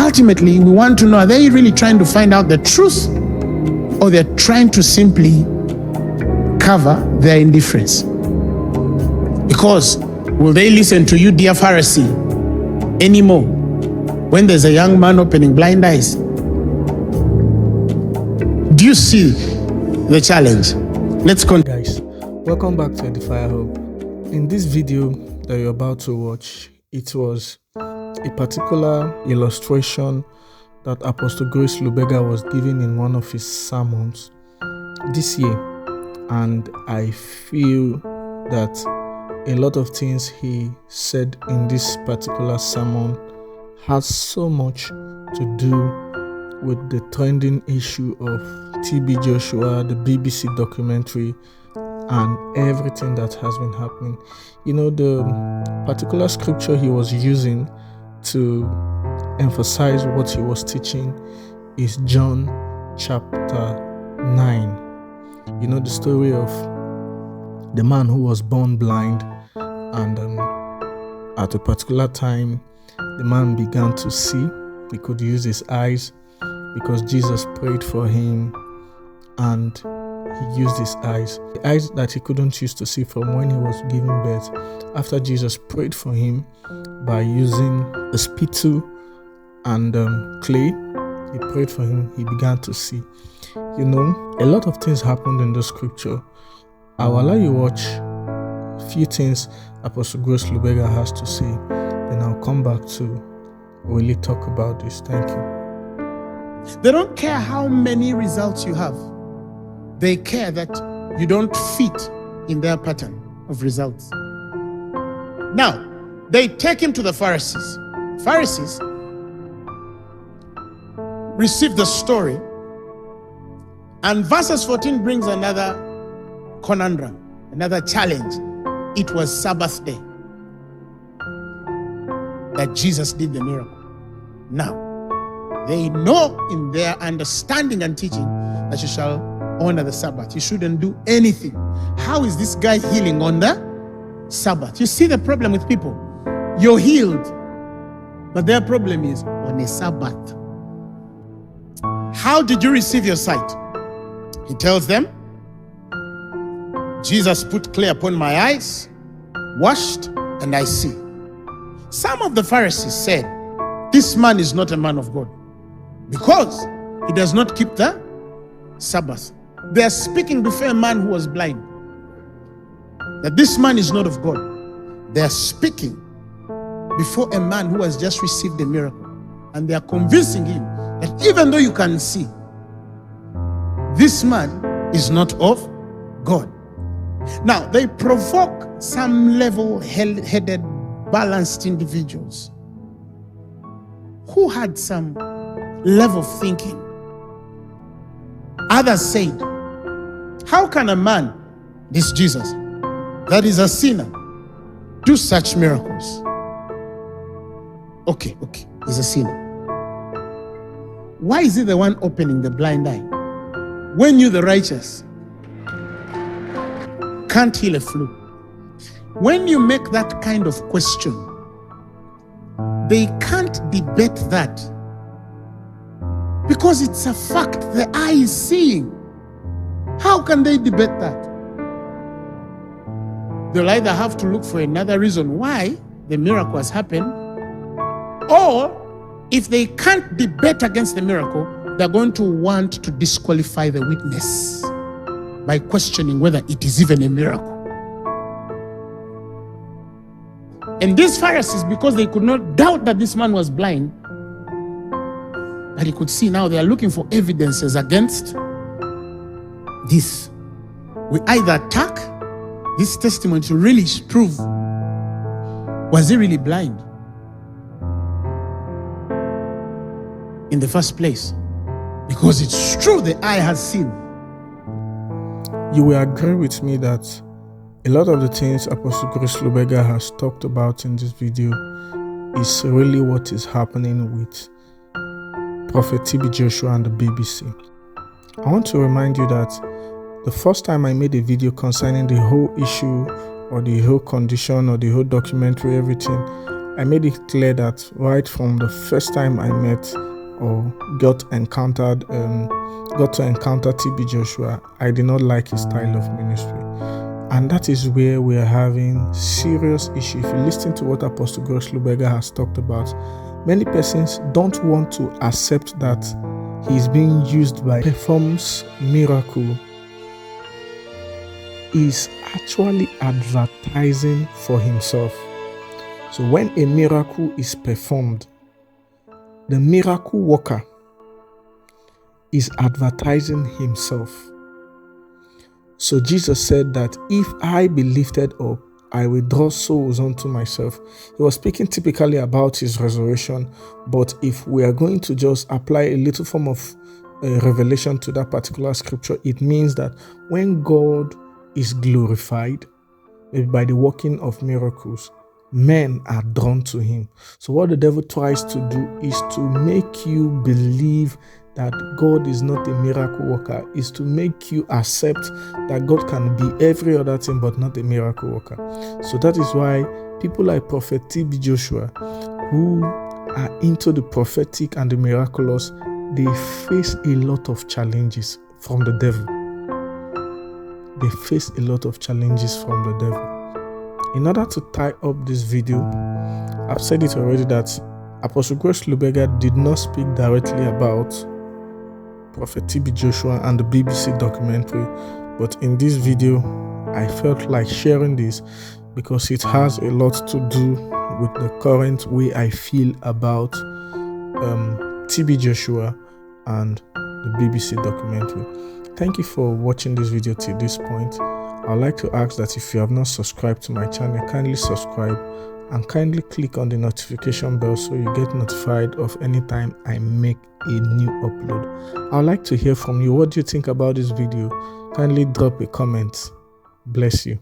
ultimately, we want to know, are they really trying to find out the truth, or they're trying to simply cover their indifference? Because will they listen to you, dear Pharisee, anymore when there's a young man opening blind eyes? Do you see the challenge? Let's continue. Guys, welcome back to Edifier Hub. In this video that you're about to watch, it was a particular illustration that Apostle Grace Lubega was giving in one of his sermons this year, and I feel that a lot of things he said in this particular sermon has so much to do with the trending issue of TB Joshua, the BBC documentary, and everything that has been happening. You know, the particular scripture he was using to emphasize what he was teaching is John chapter 9. You know, the story of the man who was born blind, and at a particular time the man began to see. He could use his eyes because Jesus prayed for him, and he used his eyes, the eyes that he couldn't use to see from when he was giving birth. After Jesus prayed for him by using a spittle and clay, he prayed for him, he began to see. You know, a lot of things happened in the scripture. I will allow you watch a few things Apostle Grace Lubega has to say, then I'll come back to really talk about this. Thank you. They don't care how many results you have. They care that you don't fit in their pattern of results. Now, they take him to the Pharisees. Pharisees receive the story, and verses 14 brings another conundrum, another challenge. It was Sabbath day that Jesus did the miracle. Now, they know in their understanding and teaching that you shall honor the Sabbath. You shouldn't do anything. How is this guy healing on the Sabbath? You see the problem with people. You're healed, but their problem is on a Sabbath. How did you receive your sight? He tells them, Jesus put clay upon my eyes, washed, and I see. Some of the Pharisees said, this man is not a man of God because he does not keep the Sabbath. They are speaking before a man who was blind, that this man is not of God. They are speaking before a man who has just received a miracle, and they are convincing him that even though you can see, this man is not of God. Now, they provoke some level-headed, balanced individuals who had some level of thinking. Others said, how can a man, this Jesus, that is a sinner, do such miracles? Okay, he's a sinner. Why is he the one opening the blind eye when you, the righteous, can't heal a flu? When you make that kind of question, they can't debate that because it's a fact the eye is seeing. How can they debate that? They'll either have to look for another reason why the miracle has happened, or if they can't debate against the miracle, they're going to want to disqualify the witness by questioning whether it is even a miracle. And these Pharisees, because they could not doubt that this man was blind, that he could see, now they are looking for evidences against this. We either attack this testimony to really prove, was he really blind in the first place? Because it's true, the eye has seen. You will agree with me that a lot of the things Apostle Grace Lubega has talked about in this video is really what is happening with Prophet TB Joshua and the BBC. I want to remind you that the first time I made a video concerning the whole issue or the whole condition or the whole documentary, everything, I made it clear that right from the first time I met or got to encounter TB Joshua, I did not like his style of ministry. And that is where we are having serious issue. If you listen to what Apostle Grace Lubega has talked about, many persons don't want to accept that he is being used by performs miracle. Is actually advertising for himself. So when a miracle is performed, the miracle worker is advertising himself. So Jesus said that if I be lifted up, I will draw souls unto myself. He was speaking typically about his resurrection, but if we are going to just apply a little form of revelation to that particular scripture, it means that when God is glorified, maybe by the working of miracles, men are drawn to him. So what the devil tries to do is to make you believe that God is not a miracle worker, is to make you accept that God can be every other thing but not a miracle worker. So that is why people like Prophet TB Joshua, who are into the prophetic and the miraculous, they face a lot of challenges from the devil. They face a lot of challenges from the devil. In order to tie up this video, I've said it already that Apostle Grace Lubega did not speak directly about Prophet TB Joshua and the BBC documentary, but in this video, I felt like sharing this because it has a lot to do with the current way I feel about TB Joshua and the BBC documentary. Thank you for watching this video till this point. I'd like to ask that if you have not subscribed to my channel, kindly subscribe and kindly click on the notification bell so you get notified of any time I make a new upload. I'd like to hear from you. What do you think about this video? Kindly drop a comment. Bless you.